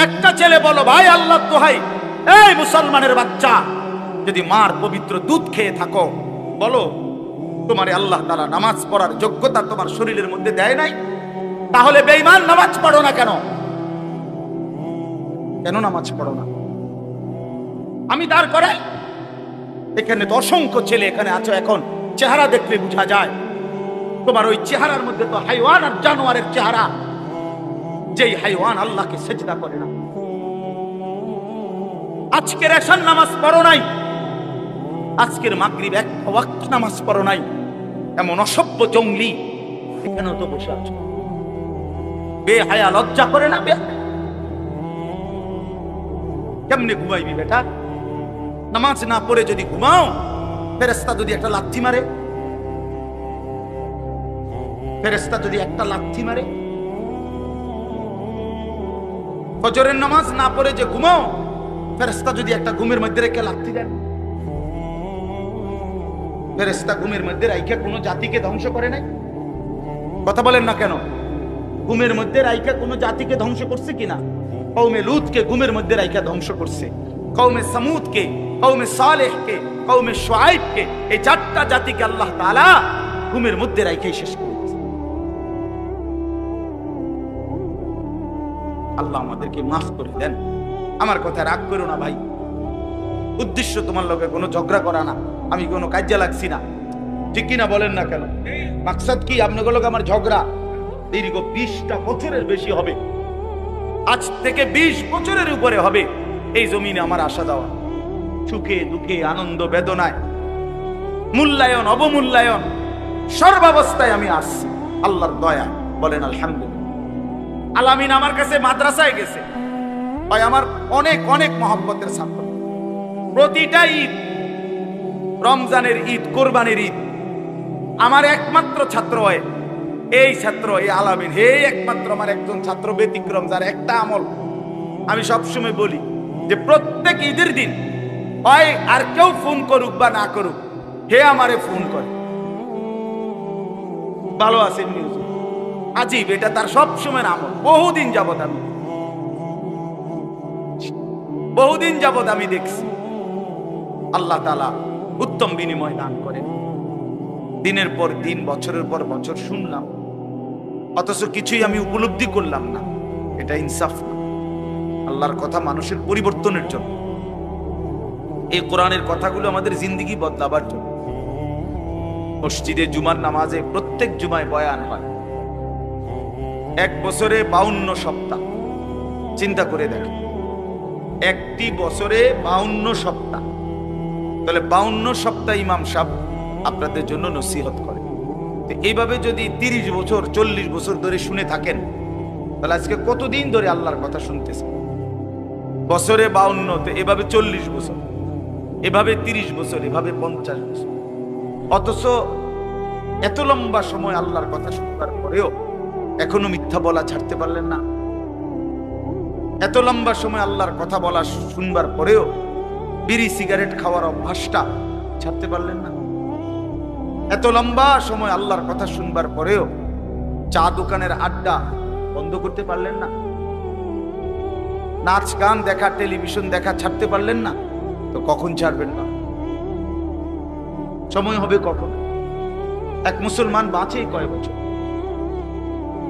একটা ছেলে বলো, ভাই আল্লাহ দোহাই, এই মুসলমানের বাচ্চা, যদি মার পবিত্র দুধ খেয়ে থাকো, বলো তোমার আল্লাহ তাআলা নামাজ পড়ার যোগ্যতা তোমার শরীরের মধ্যে দেয় নাই? তাহলে বেঈমান নামাজ পড়ো না কেন? কেন নামাজ পড়ো না? আমি দাঁড় করাই, এখানে তো অসংখ্য ছেলে এখানে আছো, এখন চেহারা দেখলে বোঝা যায় তোমার ওই চেহারার মধ্যে তো হাইওয়ান আর জানোয়ারের চেহারা। যেই হাইওয়ান আল্লাহকে সেজদা করে না। আজকের এশার নামাজ পড়ো নাই, আজকের মাগরিব এক ওয়াক্ত নামাজ পড়ো নাই, এমন অসভ্য জঙ্গলি এখানেও তো বসে আছো। বেহায়া, লজ্জা করে না? কেমনে ঘুমাইবি বেটা? নামাজ না পড়ে যদি ঘুমাও, ফেরেশতা যদি একটা লাথি মারে, ফেরেশতা যদি একটা লাথি মারে, ফজরের নামাজ না পড়ে যে ঘুমাও, ফেরেশতা যদি একটা ঘুমের মধ্যে রেখে লাথি দেন। ফেরেশতা ঘুমের মধ্যে রাইখা কোনো জাতিকে ধ্বংস করে নাই? কথা বলেন না কেন? ঘুমের মধ্যে রাইখা কোনো জাতিকে ধ্বংস করছে কিনা? কওমে লূতকে ঘুমের মধ্যে রাইখা ধ্বংস করছে, কওমে সামুদকে, কওমে সালেহকে, কওমে শুআইবকে, এই চারটা জাতিকে আল্লাহ তাআলা ঘুমের মধ্যে রাইখাই শেষ করে দিয়েছে। আল্লাহ আমাদেরকে মাফ করে দেন। আমার কথা রাগ করো না ভাই, উদ্দেশ্য তোমার লগে কোনো ঝগড়া করা না, আমি কোনো কাজে লাগছি না, ঠিক কিনা বলেন না কেন? মাকসাদ কি আপনাদের লগে আমার ঝগড়া? দীর্ঘ 20টা বছরের বেশি হবে, আজ থেকে 20 বছরের উপরে হবে এই জমিনে আমার আসা যাওয়া, সুখে দুঃখে আনন্দ বেদনায়, মূল্যায়ন অবমূল্যায়ন, সর্বাবস্থায় আমি আসছি আল্লাহর দয়া। বলেন আলহামদুলিল্লাহ। আলামিন আমার কাছে মাদ্রাসায় গেছে, ভাই আমার অনেক অনেক মহব্বতের ছাত্র। প্রতিটা ঈদ, রমজানের ঈদ, কোরবানির ঈদ, আমার একমাত্র ছাত্র হয় এই ছাত্র, এই আলামিন, হে একমাত্র আমার একজন ছাত্র ব্যতিক্রম, যার একটা আমল আমি সবসময় বলি যে প্রত্যেক ঈদের দিন হয় আর কেউ ফোন করুক বা না করুক, হে আমারে ফোন করে, ভালো আছেন নিউজ, আজীব, এটা তার সবসময় আমল। বহুদিন যাবত আমি দেখছি। আল্লাহ তাআলা উত্তম বিনিময় দান করেন। দিনের পর দিন, বছরের পর বছর শুনলাম, অথচ কিছুই আমি উপলব্ধি করলাম না। এটা ইনসাফ না। আল্লাহর কথা মানুষের পরিবর্তনের জন্য, এই কোরআনের কথাগুলো আমাদের জিন্দেগি বদলাবার জন্য। মসজিদে জুমার নামাজে প্রত্যেক জুমায় বয়ান হয়, এক বছরে 52 সপ্তাহ। চিন্তা করে দেখেন, একটি বছরে 52 সপ্তাহ, তাহলে 52 সপ্তাহ ইমাম সাহেব আপনাদের জন্য নসিহত করে। এইভাবে যদি 30 বছর 40 বছর ধরে শুনে থাকেন, তাহলে আজকে কতদিন ধরে আল্লাহর কথা শুনতেছে? বছরে 52, তো এভাবে 40 বছর, এভাবে 30 বছর, এভাবে 50 বছর। অথচ এত লম্বা সময় আল্লাহর কথা শুনবার পরেও এখনো মিথ্যা বলা ছাড়তে পারলেন না। এত লম্বা সময় আল্লাহর কথা বলা শুনবার পরেও বিড়ি সিগারেট খাওয়ার অভ্যাসটা ছাড়তে পারলেন না। এত লম্বা সময় আল্লাহর কথা শুনবার পরেও চা দোকানের আড্ডা বন্ধ করতে পারলেন না। নাচ গান দেখা, টেলিভিশন দেখা ছাড়তে পারলেন না। তো কখন ছাড়বেন না? সময় হবে কখন? এক মুসলমান বাঁচে কয় বছর?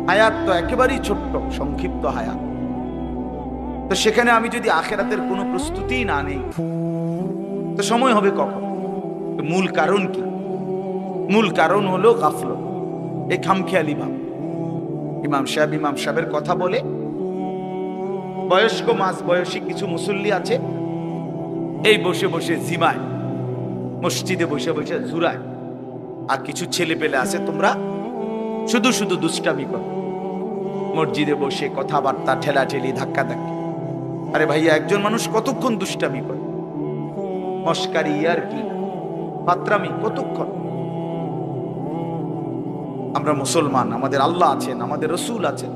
হায়াত তো একেবারেই ছোট্ট, সংক্ষিপ্ত হায়াত। তো সেখানে আমি যদি আখিরাতের কোনো প্রস্তুতি না নেই, তো সময় হবে কখন? মূল কারণ কি? মূল কারণ হলো গাফলত, এই খামখেয়ালি ভাব। ইমাম সাহেবের কথা বলে, বয়স্ক মাঝ বয়সী কিছু মুসল্লি আছে, এই বসে বসে জিমায়, মসজিদে বসে বসে জুরায়। আর কিছু ছেলে পেলে আছে, তোমরা শুধু শুধু দুষ্টামি করো, মসজিদে বসে কথাবার্তা, ঠেলাঠেলি, ধাক্কা ধাক্কি। আরে ভাইয়া, একজন মানুষ কতক্ষণ দুষ্টামি করে? মস্কারি, ইয়ারকি, ফাত্রামি কতক্ষণ? আমরা মুসলমান, আমাদের আল্লাহ আছেন, আমাদের রসুল আছেন,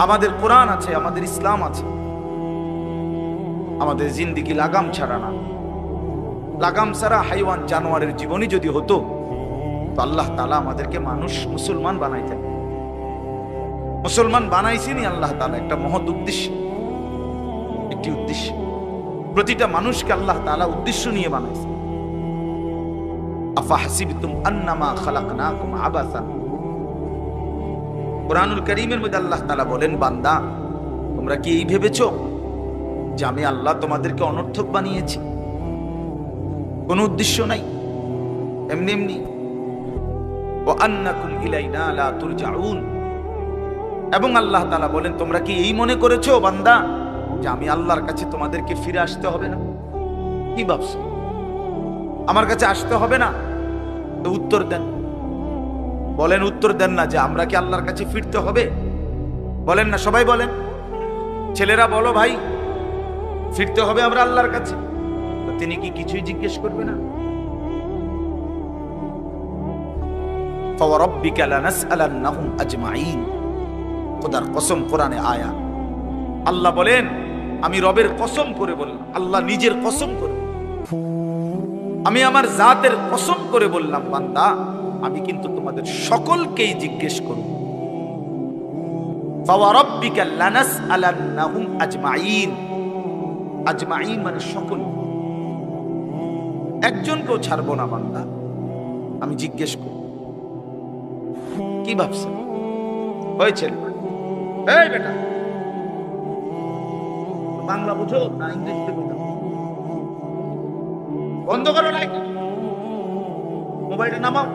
আমাদের কোরআন আছে, আমাদের ইসলাম আছে। আমাদের জিন্দেগি লাগাম ছাড়া না। লাগাম ছাড়া হাইওয়ান জানোয়ারের জীবনই যদি হতো, তো আল্লাহ তাআলা আমাদেরকে মানুষ, মুসলমান বানাইতেন। মুসলমান বানাইছেনই আল্লাহ তাআলা একটা মহৎ উদ্দেশ্য, একটি উদ্দেশ্য। প্রতিটা মানুষকে আল্লাহ তাআলা উদ্দেশ্য নিয়ে বানাইছে। আফাহাসিবতুম আন্নামা খালাকনাকুম আবাসা। কুরআনুল কারীমের মধ্যে আল্লাহ তাআলা বলেন, বান্দা তোমরা কি এই ভেবেছো যে আমি আল্লাহ তোমাদেরকে অনর্থক বানিয়েছি? কোনো উদ্দেশ্য নাই, এমনি এমনি। ওয়া আন্নাকুম ইলাইনা লা তুরজাউন। এবং আল্লাহ তাআলা বলেন, তোমরা কি এই মনে করেছো বান্দা যে আমি আল্লাহর কাছে তোমাদেরকে ফিরে আসতে হবে না? কি ভাবছো আমার কাছে আসতে হবে না? তো উত্তর দেন, বলেন, উত্তর দেন না যে আমরা কি আল্লাহর কাছে ফিরতে হবে? বলেন না, সবাই বলেন। ছেলেরা বলো, ভাই ফিরতে হবে আমরা আল্লাহর কাছে। তো তিনি কি কিছুই জিজ্ঞেস করবে না? ফাওয়ারাব্বিকা লানাসআলান্নাহুম আজমাইন। খোদার কসম, কোরআনে আয়াত। আল্লাহ বলেন, আমি রবের কসম করে বললাম, আল্লাহ নিজের কসম করে, আমি আমার জাতের কসম করে বললাম, বান্দা আমি কিন্তু তোমাদের সকলকেই জিজ্ঞেস করব। ফাওয়ারাব্বিকা লানাসআলান্নাহুম আজমাইন। আজমাইন মানে সকল, একজনকেও ছাড়বো না বান্দা, আমি জিজ্ঞেস করব। কি ভাবছেন? হয়েছে? এই বেটা, বাংলা বুঝো না ইংরেজিতে বুঝো? বন্ধ করো লাইট, মোবাইলটা নামাও।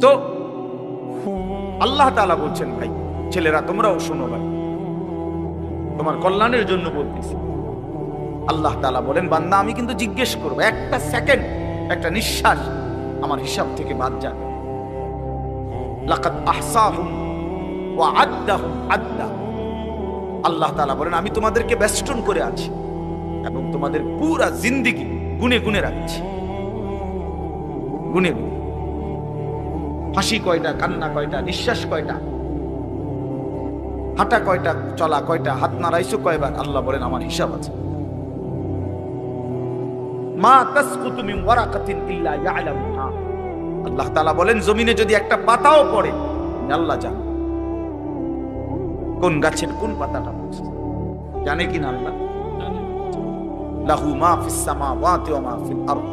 তো আল্লাহ তাআলা বলছেন, ভাই ছেলেরা তোমরাও শোনো, ভাই তোমার কল্যাণের জন্য বলতেছি। আল্লাহ তাআলা বলেন, বান্দা আমি কিন্তু জিজ্ঞেস করবো, একটা সেকেন্ড, একটা নিঃশ্বাস আমার হিসাব থেকে বাদ যাবে। লাকাদ আহসাহুম ওয়া আদ্দাহুম আদ্দা। আল্লাহ তাআলা বলেন, আমি তোমাদেরকে বেষ্টন করে আছি এবং তোমাদের পুরা জিন্দেগি গুনে গুনে রাখছি, গুনে গুনে। হাসি কয়টা, কান্না কয়টা, নিঃশ্বাস কয়টা, হাঁটা কয়টা, চলা কয়টা, হাত নাড়াইছো কয়বার, আল্লাহ বলেন আমার হিসাব আছে। মা তাসকুতু মিন ওয়ারাকাতিন ইল্লা ইয়ালামুহা। আল্লাহ তাআলা বলেন, জমিনে যদি একটা পাতাও পড়ে আল্লাহ জানে, কোন গাছের কোন পাতাটা পড়ছে জানে কিনা আল্লাহ? লাহু মা ফিস সামাওয়াতি ওয়া মা ফিল আরদ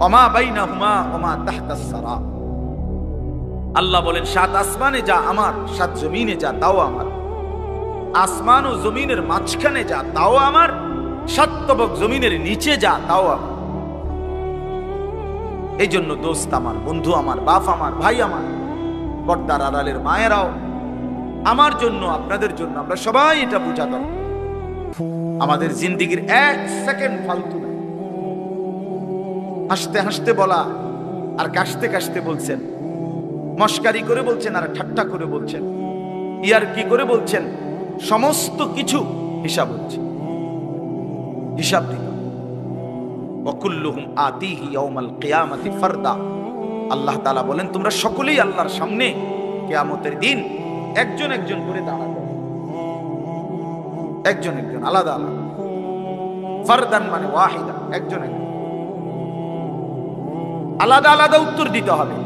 ওয়া মা বাইনাহুমা ওয়া মা তাহতাস সারা। আল্লাহ বলেন, সাত আসমানে যা আমার, সাত জমিনে যা তাও আমার। আসমান ও জমিনের মাঝখানে যা তাও আমার, সাত তবক জমিনের নিচে যা তাও আমার। এই জন্য দোস্ত আমার, বন্ধু আমার, বাপ আমার, ভাই আমার, পর্দার আড়ালের মায়েরাও, আমার জন্য, আপনাদের জন্য, আমরা সবাই এটা বোঝা দরকার। আমাদের জিন্দেগির এক সেকেন্ড ফালতু না। হাসতে হাসতে বলা আর কাশতে কাশতে বলছেন, মস্কারি করে বলছেন আর ঠাট্টা করে বলছেন, ইয়ার কি করে বলছেন, সমস্ত কিছু হিসাব হচ্ছে, হিসাব দিতে। ওয়াকুল্লুহুম আতিহি ইয়াউমাল কিয়ামাতি ফারদা। আল্লাহ তাআলা বলেন, তোমরা সকলেই আল্লাহর সামনে কিয়ামতের দিন একজন একজন করে দাঁড়াবে, একজন একজন, আলাদা আলাদা। ফারদান মানে ওয়াহিদা, একজন একজন, আলাদা আলাদা উত্তর দিতে হবে।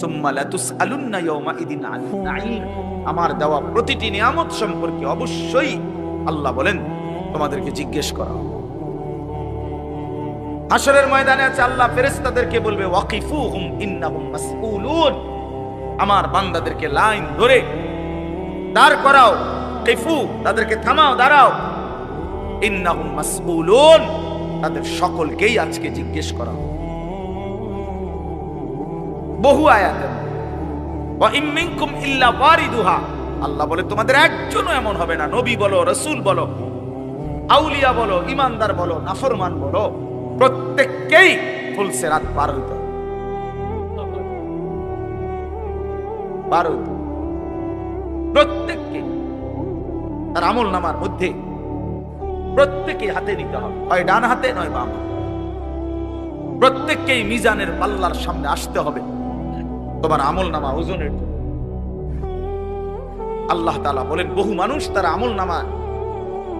সুম্মা লাতুসআলুন্না ইয়াওমাইদিন আনিন নাঈম। আমার দেওয়া প্রতিটি নিয়ামত সম্পর্কে অবশ্যই আল্লাহ বলেন তোমাদেরকে জিজ্ঞেস করা হবে। হাশরের ময়দানে আছে, আল্লাহ ফেরেশতাদেরকে বলবে, ওয়াকিফুহুম ইন্নাহুম মাসউলুন। আমার বান্দাদেরকে লাইন ধরে দাঁড় করাও, কিফু, তাদেরকে থামাও, দাঁড়াও। ইন্নাহুম মাসউলুন, তাদের সকলকেই আজকে জিজ্ঞেস করা হবে। বহু আয়াতে ওয়া ইম মিনকুম ইল্লা ওয়ারিদুহা। আল্লাহ বলে, তোমাদের একজনও এমন হবে না, নবী বলো, রাসূল বলো, আউলিয়া বলো, ইমানদার বলো, নাফরমান বলো, প্রত্যেককেই ফুলসিরাত পার হইতে হবে, পার হইতে হবে। প্রত্যেককে তার আমল নামার মধ্যে প্রত্যেকে হাতে নিতে হবে, হয় ডান হাতে নয় বাম হাতে। প্রত্যেককেই মিজানের পাল্লার সামনে আসতে হবে তোমার আমল নামা ওজনের জন্য। আল্লাহ তাআলা বলেন, বহু মানুষ তার আমল নামা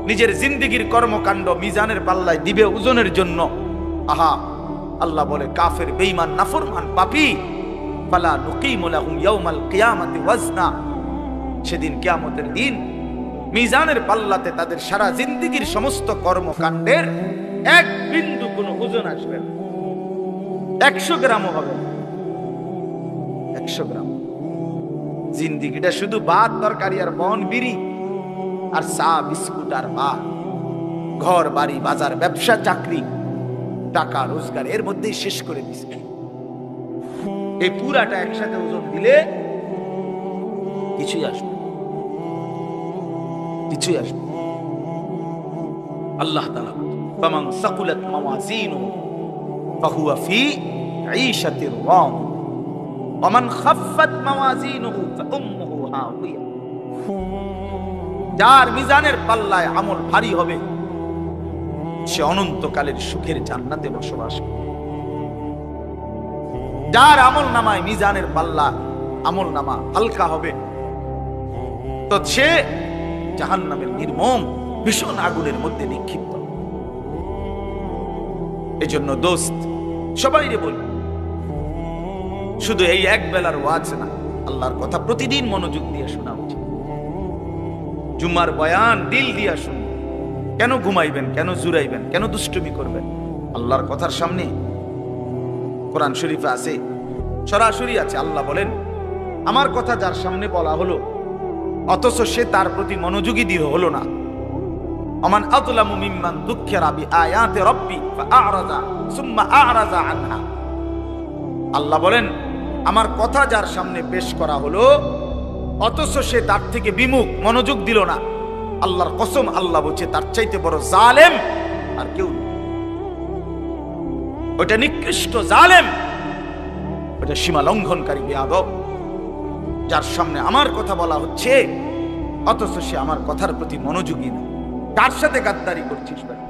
নিজের জিন্দেগির কর্মকাণ্ড মিজানের পাল্লায় দিবে ওজনের জন্য। আহা, আল্লাহ বলে কাফের, বেঈমান, নাফরমান, পাপী, ফালা নুকিমু লাহুম ইয়াউমাল কিয়ামাতি ওয়াজনা, সেদিন কিয়ামতের দিন মিজানের পাল্লাতে তাদের সারা জিন্দেগীর সমস্ত কর্মকাণ্ডের এক বিন্দু কোনো ওজন আসবে না, 100 গ্রামও হবে না, 100 গ্রাম। জিন্দেগিটা শুধু ভাত তরকারি আর বন বিড়ি আর চা বিস্কুট আর ভাত, ঘর বাড়ি বাজার ব্যবসা চাকরি টাকা রোজগার এর মধ্যেই শেষ করে দিচ্ছে। এই পুরাটা একসাথে ওজন দিলে কিছুই আসবে, কিছুই আসবে। আল্লাহ তাআলা ফামান সাকুলাত মাওয়াজিনু ফাহুয়া ফি ঈশাতির রাদিয়া ওয়া মান খাফফাত মাওয়াজিনুহু ফাউম্মুহু হাওিয়া, যার মিজানের পাল্লায় আমল ভারী হবে সে অনন্তকালের সুখের জান্নাতে বসবাস করবে। যার আমল নামায় মিজানের পাল্লা আমল নামা হালকা হবে তো সে জাহান্নামের নির্মম ভীষণ আগুনের মধ্যে নিক্ষিপ্ত। এজন্য দোস্ত সবাইরে বলি, শুধু এই এক বেলার ওয়াজ না, আল্লাহর কথা প্রতিদিন মনোযোগ দিয়ে শোনা উচিত। জুমার বয়ান দিল দিয়া শুনুন। কেন ঘুমাইবেন, কেন জুরাইবেন, কেন দুষ্টুমি করবেন? আল্লাহর কথার সামনে কোরআন শরীফে আছে, সরাসরি আছে, আল্লাহ বলেন আমার কথা যার সামনে বলা হলো অথচ সে তার প্রতি মনোযোগী দিয়ে হলো না, আমান আযলামু মিম্মান যুক্কিরা বিআয়াতি রাব্বি ফাআরাযা সুম্মা আ'রাযা আনহা। আল্লাহ বলেন আমার কথা যার সামনে পেশ করা হলো অথচ সে তার থেকে বিমুখ, মনোযোগ দিল না, আল্লাহর কসম আল্লাহ বলছে তার চাইতে বড় জালেম আর কেউ নেই। ওটা নিকৃষ্ট জালেম, ওটা সীমা লঙ্ঘনকারী বেয়াদব, যার সামনে আমার কথা বলা হচ্ছে অথচ সে আমার কথার প্রতি মনোযোগী না। কার সাথে গাদ্দারি করছিস ভাই?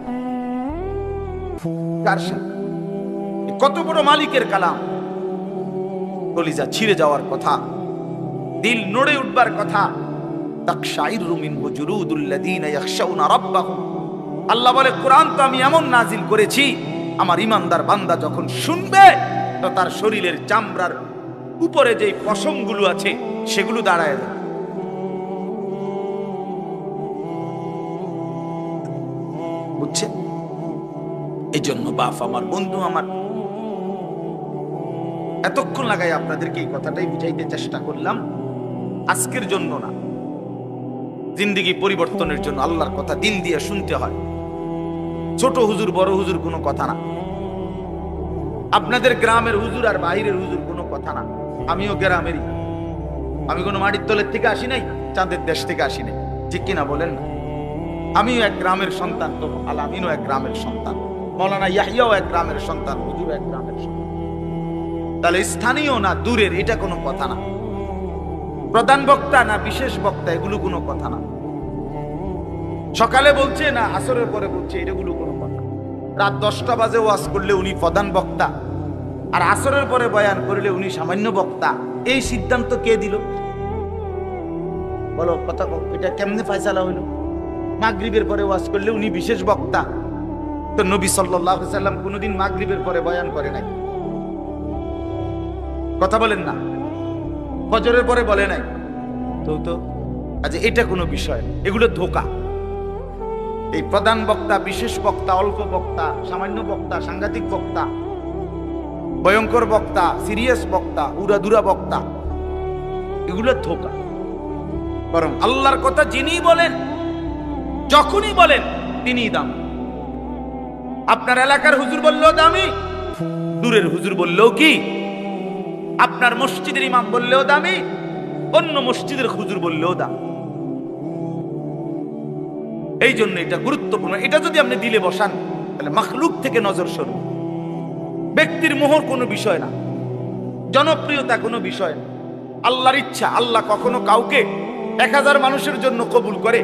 কার সাথে? কত বড় মালিকের কালাম, কলিজা ছিঁড়ে যাওয়ার কথা, দিল নড়ে উঠবার কথা। তাকশাইরু মিনহু জুলুদুল্লাযীনা ইয়াখশাউনা রাব্বাহুম। আল্লাহ বলে কোরআন তো আমি এমন নাজিল করেছি আমার ইমানদার বান্দা যখন শুনবে তো তার শরীরের চামড়ার উপরে যে পশমগুলো আছে সেগুলো দাঁড়ায় যাবে। বুঝছেন? এই জন্য বাপ আমার, বন্ধু আমার, এতক্ষণ লাগাই আপনাদেরকে এই কথাটাই বুঝাইতে চেষ্টা করলাম। আজকের জন্য না, জিন্দেগি পরিবর্তনের জন্য আল্লাহর কথা দিল দিয়ে শুনতে হয়। ছোট হুজুর বড় হুজুর কোনো কথা না, আপনাদের গ্রামের হুজুর আর বাইরের হুজুর কোনো কথা না। আমিও গ্রামেরই, আমি কোনো মাটির তলের থেকে আসি নাই, চাঁদের দেশ থেকে আসি নাই, ঠিক কিনা বলেন না? আমিও এক গ্রামের সন্তান, তো আলামিনও এক গ্রামের সন্তান, মৌলানা ইয়াহিয়াও এক গ্রামের সন্তান, হুজুর এক গ্রামের সন্তান। তাহলে স্থানীয় না দূরের এটা কোনো কথা না, প্রধান বক্তা না বিশেষ বক্তা এগুলো কোনো কথা না, সকালে বলছে না আসরের পরে বলছে এগুলো কোনো কথা। রাত 10টা বাজে ওয়াজ করলে উনি প্রধান বক্তা আর আসরের পরে বয়ান করলে উনি সামান্য বক্তা, এই সিদ্ধান্ত কে দিল? বলো কথা, এটা কেমনে ফয়সালা হইল? মাগরিবের পরে ওয়াজ করলে উনি বিশেষ বক্তা, তো নবী সাল্লাল্লাহু আলাইহি সাল্লাম কোনোদিন মাগরিবের পরে বয়ান করে নাই, কথা বলেন না? ফজরের পরে বলে নাই তো আচ্ছা এটা কোনো বিষয়? এগুলো ধোঁকা। এই প্রধান বক্তা, বিশেষ বক্তা, অল্প বক্তা, সামান্য বক্তা, সাংঘাতিক বক্তা, ভয়ঙ্কর বক্তা, সিরিয়াস বক্তা, উড়াধুরা বক্তা, এগুলো ধোঁকা। বরং আল্লাহর কথা যিনি বলেন, যখনই বলেন তিনিই দামি। আপনার এলাকার হুজুর বললেও দামি, দূরের হুজুর বললেও কি, আপনার মসজিদের ইমাম বললেও দামি, অন্য মসজিদের হুজুর বললেও দামি। এই জন্য এটা গুরুত্বপূর্ণ। এটা যদি আপনি দিলে বসান তাহলে মাখলুক থেকে নজর সরু। ব্যক্তির মোহর কোনো বিষয় না, জনপ্রিয়তা কোনো বিষয় না, আল্লাহর ইচ্ছা। আল্লাহ কখনো কাউকে 1000 মানুষের জন্য কবুল করে,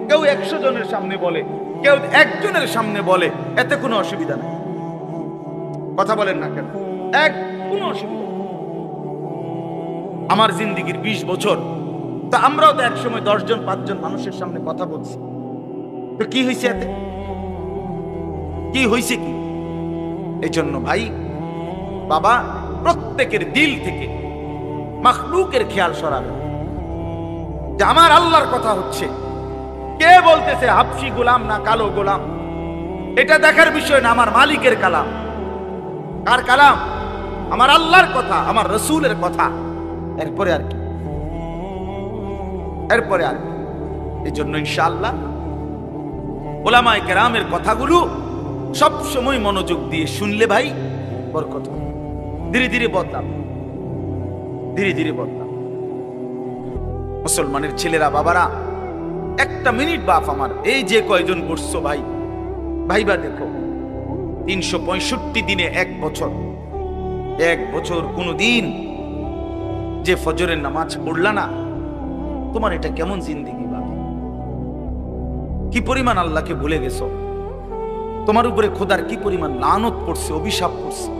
কেউ 100 জনের সামনে বলে, কেউ 1 জনের সামনে বলে, এতে কোনো অসুবিধা নেই। কথা বলেন না কেন? কোনো অসুবিধা। আমার জিন্দেগির 20 বছর, তা আমরাও তো একসময় 10 জন 5 জন মানুষের সামনে কথা বলছি, তো কি হয়েছে এতে? কি হয়েছে কি? এই জন্য ভাই বাবা প্রত্যেকের দিল থেকে মাখলুকের খেয়াল সরাবে যে আমার আল্লাহর কথা হচ্ছে, কে বলতেছে হাবশি গোলাম না কালো গোলাম, এটা দেখার বিষয় না, আমার মালিকের কালাম। কার কালাম? আমার আল্লাহর কথা, আমার রসুলের কথা। এরপরে আর কি, এরপরে আর কি। এই জন্য ইনশাআল্লাহ ওলামায়ে কেরামের কথাগুলো সব সময় মনোযোগ দিয়ে শুনলে ভাই বরকত হবে। ধীরে ধীরে বদলাম, ধীরে ধীরে বদলাম। মুসলমানের ছেলেরা বাবারা, একটা মিনিট বাপ আমার এই যে কয়জন বসছো ভাই, ভাইবা দেখো 365 দিনে এক বছর, এক বছর কোনো দিন যে ফজরের নামাজ পড়লা না, তোমার এটা কেমন জিন্দেগি বাবা? কি পরিমাণ আল্লাহকে ভুলে গেছো, তোমার উপরে খোদার কি পরিমাণ লানত পড়ছে, অভিশাপ পড়ছে।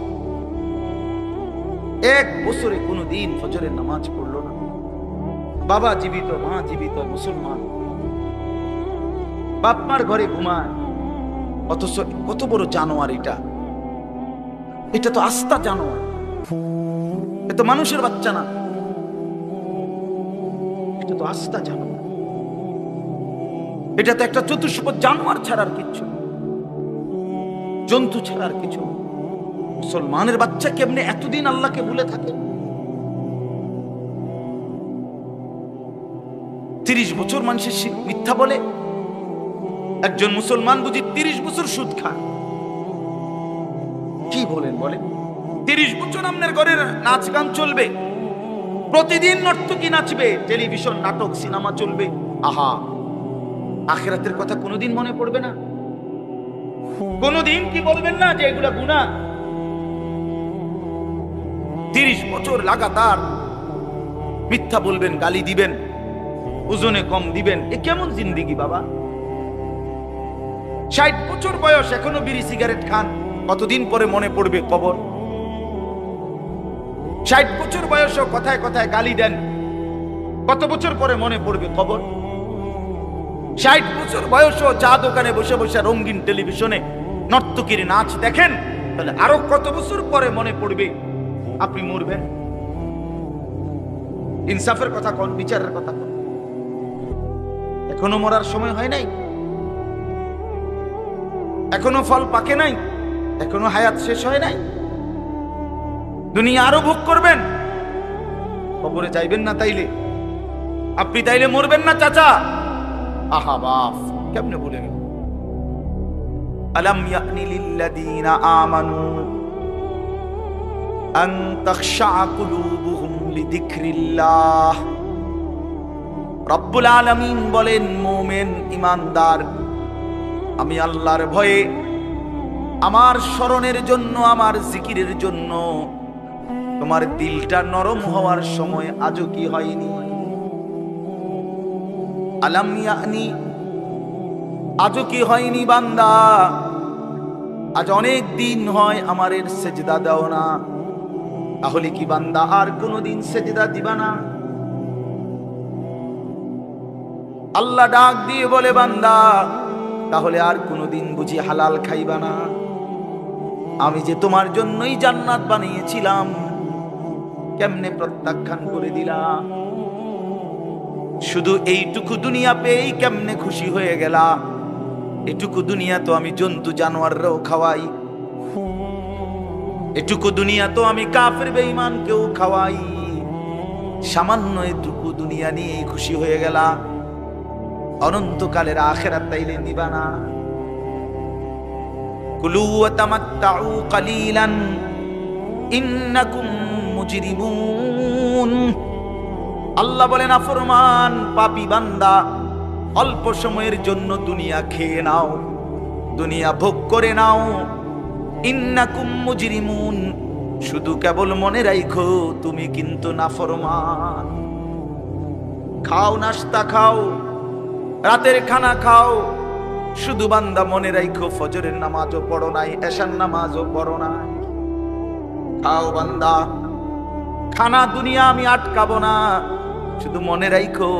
এক বছরে কোনো দিন ফজরের নামাজ পড়লো না। বাবা জীবিত, মা জীবিত, মুসলমান, বাপ মার ঘরে ঘুমায়, অথচ কত বড় জানোয়ার এটা। এটা তো আস্তা জানোয়ার, এটা তো মানুষের বাচ্চা না, এটা তো আস্তা জানোয়ার। এটা তো একটা চতুষ্পদ জানোয়ার ছাড়ার কিছু, জন্তু ছাড়ার কিছু। মুসলমানের বাচ্চা কেমনে এতদিন আল্লাহকে ভুলে থাকে? 30 বছর মানুষের মিথ্যা বলে, একজন মুসলমান বুঝি 30 বছর সুদ খায়। কি বলেন বলে? 30 বছর আপনার ঘরে নাচ গান চলবে, প্রতিদিন নর্তকী নাচবে, টেলিভিশন নাটক সিনেমা চলবে। আহা, আখিরাতের কথা কোনোদিন মনে পড়বে না? কোনোদিন কি বলবেন না যে এগুলা গুনাহ? 30 বছর লাগাতার মিথ্যা বলবেন, গালি দিবেন, ওজনে কম দিবেন, এ কেমন জিন্দেগি বাবা? 60 বছর বয়স এখনো বিড়ি সিগারেট খান, কতদিন পরে মনে পড়বে কবর? 60 বছর বয়সও কথায় কথায় গালি দেন, কত বছর পরে মনে পড়বে কবর? 60 বছর বয়সও চা দোকানে বসে বসে রঙিন টেলিভিশনে নর্তকীর নাচ দেখেন, তাহলে আরো কত বছর পরে মনে পড়বে আপনি মরবেন? ইনসাফের কথা কোন, বিচারের কথা কোন? এখনো মরার সময় হয় নাই, এখনো ফল পাকে নাই, এখনো হায়াত শেষ হয় নাই। দুনিয়া আরো ভোগ করবেন, কবরে যাইবেন না তাইলে? আপনি তাইলে মরবেন না চাচা? আহা বাপ, কেমনে বলে গেল? আলাম ইয়ানি লিল্লাযীনা আমানু আন তাখশা কুলুবুহুম লিযিকরিল্লাহ। রব্বুল আলামিন বলেন, মুমিন ঈমানদার, আমি আল্লাহর ভয়ে, আমার স্মরণের জন্য, আমার জিকিরের জন্য তোমার দিলটা নরম হওয়ার সময় আজও কি হয়নি? আলাম ইয়ানি, আজও কি হয়নি বান্দা? আজ অনেক দিন হয় আমারের সেজদা দাও না, তাহলে কি বান্দা আর কোনদিন সেজদা দিবা না? আল্লাহ ডাক দিয়ে বলে, বান্দা তাহলে আর কোনদিন বুঝি হালাল খাইবা না? আমি যে তোমার জন্যই জান্নাত বানিয়েছিলাম, কেমনে প্রত্যাখ্যান করে দিলাম? শুধু এইটুকু দুনিয়া পেয়েই কেমনে খুশি হয়ে গেলা? এটুকু দুনিয়া তো আমি জন্তু জানোয়াররাও খাওয়াই, এটুকু দুনিয়া তো আমি কাফের বেঈমানকেও খাওয়াই, সামান্য এটুকু দুনিয়া নিয়েই খুশি হয়ে গেলা? অনন্তকালের আখিরাত তাইলে নিবা না? কুলু ওয়া তামাত্তাউ কালিলান ইন্নাকুম মুজরিমুন। আল্লাহ বলেন, নাফরমান পাপী বান্দা, অল্প সময়ের জন্য দুনিয়া খেয়ে নাও, দুনিয়া ভোগ করে নাও। ইন্নাকুম মুজরিমুন, শুধু কেবল মনে রাখো তুমি কিন্তু নাফরমান। খাও, নাস্তা খাও, রাতের খানা খাও, শুধু বান্দা মনে রাখো ফজরের নামাজও পড়ো নাই, এশার নামাজও পড়ো নাই। খাও বান্দা, খানা দুনিয়া আমি আটকাবো না, শুধু মনে রাখো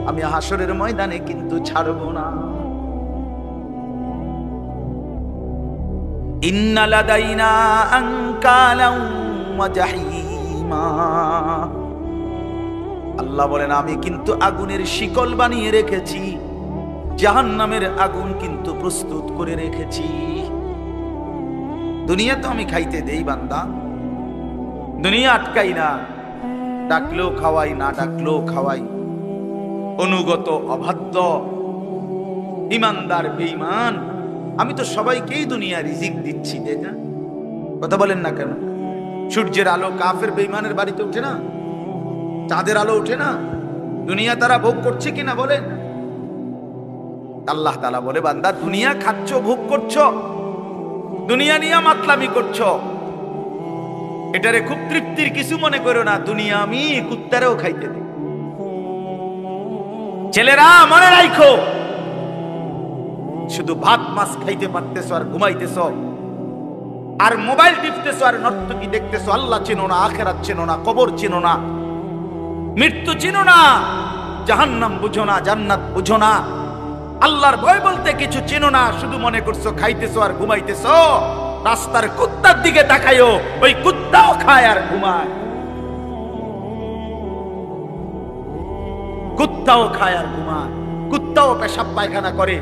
আমি হাসরের ময়দানে কিন্তু ছাড়বো না। ইন্না লাদাইনা আনকালাউ ওয়া জাহিমা। আল্লাহ বলেন আমি কিন্তু আগুনের শিকল বানিয়ে রেখেছি, জাহান্নামের আগুন কিন্তু প্রস্তুত করে রেখেছি। দুনিয়া তো আমি খাইতে দেই বান্দা, দুনিয়া আটকাই না, ডাকলেও খাওয়াই, না ডাকলেও খাওয়াই। অনুগত অবাধ্য ইমানদার বেঈমান আমি তো সবাইকেই দুনিয়া রিজিক দিচ্ছি, তাই না? কথা বলেন না কেন? সূর্যের আলো কাফের বেঈমানের বাড়িতে ওঠে না? চাঁদের আলো ওঠে না? দুনিয়া তারা ভোগ করছে কিনা বলেন? আল্লাহ তাআলা বলে বান্দা দুনিয়া খাচ্ছ, ভোগ করছো, দুনিয়া নিয়ে মাতলামি করছো, এটারে খুব তৃপ্তির কিছু মনে করো না। দুনিয়া আমি কুত্তারেও খাইতে দিই। ছেলেরা মনে রাখো, শুধু ভাত মাছ খাইতে পারতেছো আর ঘুমাইতেছো আর মোবাইল টিপতেছো আর নর্তকী দেখতেছো, আল্লাহ চেনো না, আখিরাত চেনো না, কবর চেনো না, মৃত্যু চেনো না, জাহান্নাম বুঝো না, জান্নাত বুঝো না, আল্লাহর ভয় বলতে কিছু চেনো না, শুধু মনে করছো খাইতেছো আর ঘুমাইতেছো। রাস্তার কুত্তার দিকে তাকাইও, ওই কুত্তাও খায় আর ঘুমায়, কুত্তাও খায় আর ঘুমায়, কুত্তাও পেশাব পায়খানা করে,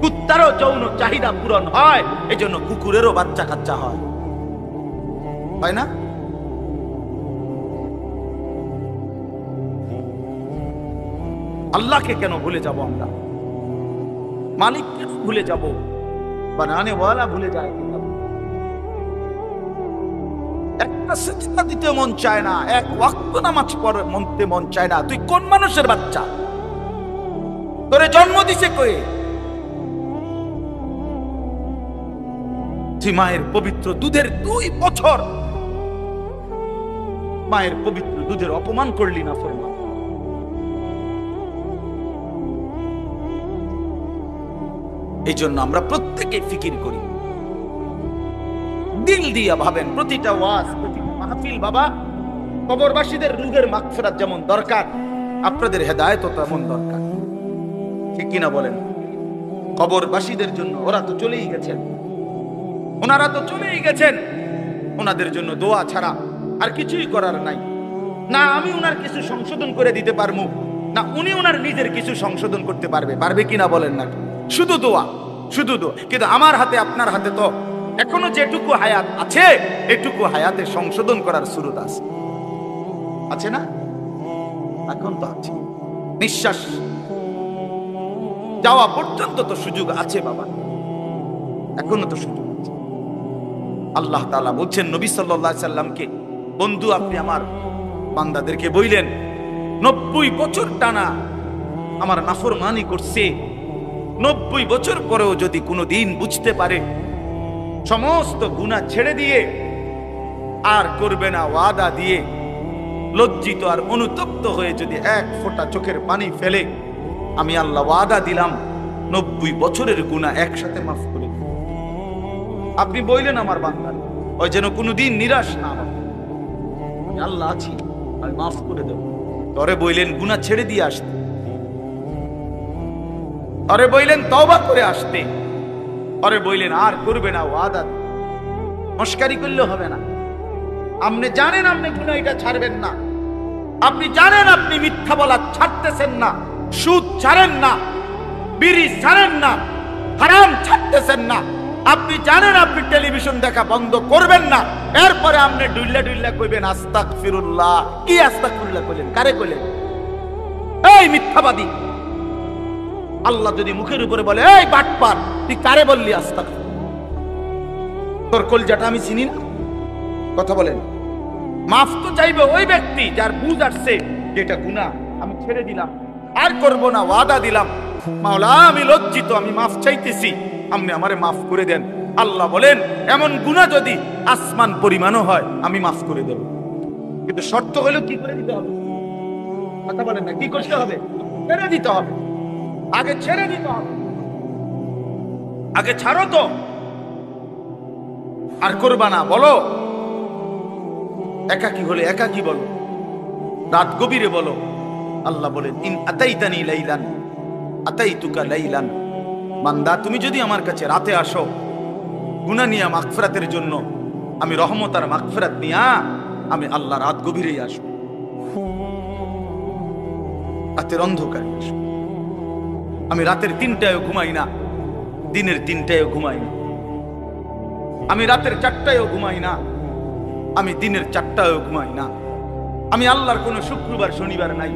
কুত্তারও যৌন চাহিদা পূরণ হয়, এজন্য কুকুরেরও বাচ্চা কাচ্চা হয়, হয় না? আল্লাহকে কেন ভুলে যাব আমরা? মালিক কেন ভুলে যাব? বানানে ওয়ালা ভুলে যায়। একটা সিজদা দিতে মন চায় না, এক ওয়াক্ত নামাজ পড়তে মন চায় না। তুই কোন মানুষের বাচ্চা? তোরে জন্ম দিছে কয়ে? তুই মায়ের পবিত্র দুধের 2 বছর মায়ের পবিত্র দুধের অপমান করলি না ফরমান। এই জন্য আমরা প্রত্যেকে ফিকির করি, দিল দিয়া ভাবেন। প্রতিটা ওয়াজ, প্রতিটা মাহফিল বাবা, কবরবাসীদের রূহের মাগফিরাত যেমন দরকার, আপনাদের হেদায়েতও তেমন দরকার, ঠিক কিনা বলেন? কবরবাসীদের জন্য, ওরা তো চলেই গেছেন, ওনারা তো চলেই গেছেন, ওনাদের জন্য দোয়া ছাড়া আর কিছুই করার নাই। না আমি উনার কিছু সংশোধন করে দিতে পারবো, না উনি উনার নিজের কিছু সংশোধন করতে পারবে, পারবে কিনা বলেন না? শুধু দোয়া, শুধু দোয়া। কিন্তু আমার হাতে, আপনার হাতে তো এখনো যেটুকু হায়াত আছে, এটুকু হায়াতে সংশোধন করার সুরত আছে, আছে না? এখন তো আছে, নিঃশ্বাস যাওয়া পর্যন্ত তো সুযোগ আছে বাবা, এখনো তো সুযোগ আছে। আল্লাহ তাআলা বলছেন নবী সাল্লাল্লাহু আলাইহি সাল্লামকে, বন্ধু আপনি আমার বান্দাদেরকে বইলেন 90 বছর টানা আমার নাফরমানি করছে, 90 বছর পরেও যদি কোনো দিন বুঝতে পারে, সমস্ত গুনাহ ছেড়ে দিয়ে আর করবে না ওয়াদা দিয়ে, লজ্জিত আর অনুতপ্ত হয়ে যদি এক ফোঁটা চোখের পানি ফেলে, আমি আল্লাহ ওয়াদা দিলাম 90 বছরের গুনাহ একসাথে মাফ করে দেব। আপনি বললেন আমার বান্দা, ওই যেন কোনোদিন নিরাশ না হয়, আমি আল্লাহ আছি, আমি মাফ করে দেব। তরে বললেন গুনাহ ছেড়ে দিয়ে আসতে, তরে বললেন তওবা করে আসতে, তরে বললেন আর করবে না ওয়াদা। মস্কারি করলে হবে না। আপনি জানেন আপনি গুনাহ এটা ছাড়বেন না, আপনি জানেন আপনি মিথ্যা বলা ছাড়তেছেন না, সুদ ছাড়েন না, বিড়ি ছাড়েন না, হারাম ছাড়তেছেন না, আপনি জানেন আপনি টেলিভিশন দেখা বন্ধ করবেন না, এরপরে আপনি ডুইল্লা ডুইল্লা কইবেন আস্তাগফিরুল্লাহ। কি আস্তাগফিরুল্লাহ কইলেন? কারে কইলেন? এই মিথ্যাবাদী! আল্লাহ যদি মুখের উপরে বলে এই বাটপার, তুই কারে বললি আস্তাগফিরুল্লাহ? তোর কলজাটা আমি চিনি না? কথা বলেন। মাফ তো চাইবে ওই ব্যক্তি যার বুঝ আসছে যেটা গুনাহ, আমি ছেড়ে দিলাম, আর করব না, ওয়াদা দিলাম। মাওলা আমি লজ্জিত, আমি মাফ চাইতেছি, আপনি আমারে মাফ করে দেন। আল্লাহ বলেন এমন গুনাহ যদি আসমান পরিমাণও হয় আমি মাফ করে দেব, কিন্তু শর্ত হলো কি করে দিতে হবে? কথা বলেন না, কি করতে হবে? ছেড়ে দিতে হবে, আগে ছেড়ে দিতে হবে, আগে ছাড়ো তো, আর করবা না। বলো একাকী হলে একাকী বলো, রাত গভীরে বলো। আল্লাহ বলেন ইন আতাইতানি লাইলান আতাইতুকা লাইলান, বান্দা তুমি যদি আমার কাছে রাতে আসো গুনাহ নিয়া মাগফিরাতের জন্য, আমি রহমত আর মাগফিরাত নিয়া আমি আল্লাহ রাত গভীরেই আসবো, রাতের অন্ধকারে আসবো। আমি রাতের 3টায়ও ঘুমাই না, দিনের 3টায়ও ঘুমাই না। আমি রাতের 4টায়ও ঘুমাই না, আমি দিনের 4টায়ও ঘুমাই না। আমি আল্লাহর কোনো শুক্রবার শনিবার নাই,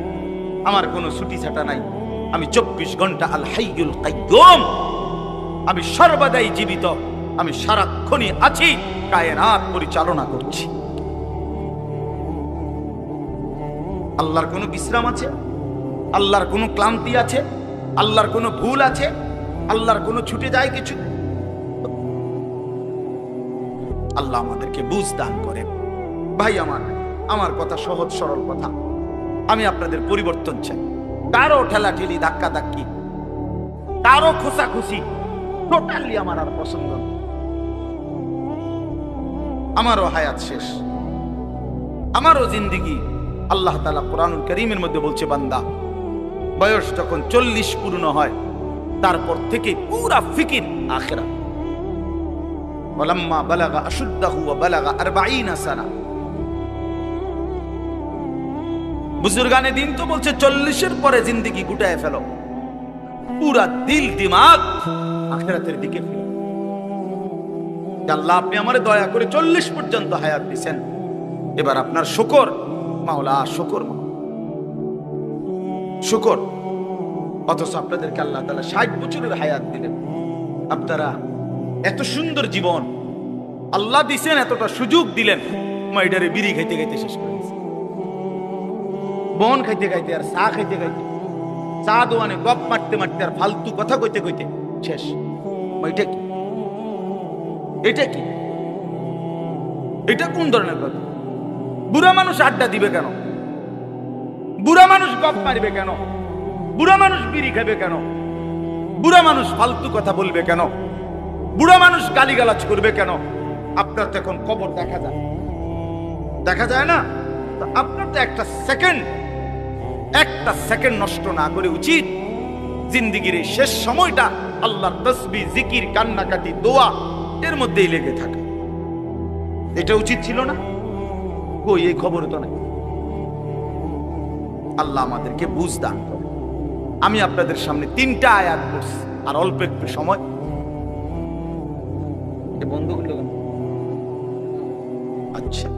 আমার কোনো ছুটি ছাটা নাই। আমি 24 ঘন্টা আল হাইয়ুল কাইয়ুম, আমি সর্বদাই জীবিত, আমি সারাক্ষণই আছি, কায়নাত পরিচালনা করছি। আল্লাহর কোনো বিশ্রাম আছে? আল্লাহর কোনো ক্লান্তি আছে? আল্লাহর কোনো ভুল আছে? আল্লাহর কোনো ছুটে যায় কিছু? আল্লাহ আমাদেরকে বুঝ দান করেন। ভাই আমার কথা সহজ সরল কথা। আমি আপনাদের পরিবর্তন চাই। কারো ঠেলাঠেলি, ধাক্কা ধাক্কি, কারো খোসাখুসি টোটালি আমার আর পছন্দ না। আমারও হায়াত শেষ, আমারও জিন্দেগি। আল্লাহ তাআলা কোরআনুল কারীমের মধ্যে বলছে, বান্দা বয়স যখন 40 পূর্ণ হয় তারপর থেকে পুরা ফিকির আখিরাত। ওয়ালাম্মা বালাগা আশুদ্দাহু ওয়া বালাগা 40 সানা। বুজুর্গানে দিন তো বলছে 40-এর পরে জিন্দেগি গুটায় ফেলো, পুরা দিল দিমাগ আখিরাতের দিকে ফেলো। আল্লাহ আপনি আমারে দয়া করে 40 পর্যন্ত হায়াত দিয়েছেন, এবার আপনার শুকর মাওলা, শুকর শুকর। অথচ আপনাদেরকে আল্লাহ তাআলা 60 বছরের হায়াত দিলেন। আপনারা এত সুন্দর জীবন আল্লাহ দিছেন, এতটা সুযোগ দিলেন, মাইডারে বিড়ি খাইতে খাইতে শেষ করে দিয়েছে, বন খাইতে খাইতে আর চা খাইতে খাইতে, চা দোয়ানে গপ মারতে মারতে আর ফালতু কথা কইতে কইতে শেষ। এটা কি? এটা কি? এটা কোন ধরনের কথা? বুড়া মানুষ আড্ডা দিবে কেন? বুড়া মানুষ গপ মারবে কেন? বুড়া মানুষ বিড়ি খাবে কেন? বুড়া মানুষ ফালতু কথা বলবে কেন? বুড়া মানুষ গালিগালাজ করবে কেন? আপনার তো এখন কবর দেখা যায়, দেখা যায় না? আপনার তো একটা সেকেন্ড নষ্ট না করে উচিত জিন্দেগির এই শেষ সময়টা আল্লাহর তাসবিহ, জিকির, কান্নাকাটি, দোয়া এর মধ্যেই লেগে থাকা। এটা উচিত ছিল না? কই, এই খবর তো নাই। আল্লাহ আমাদেরকে বুঝ দান করে। আমি আপনাদের সামনে 3টা আয়াত পড়ছি, আর অল্প একটু সময়। বন্ধ করলো কেন? আচ্ছা,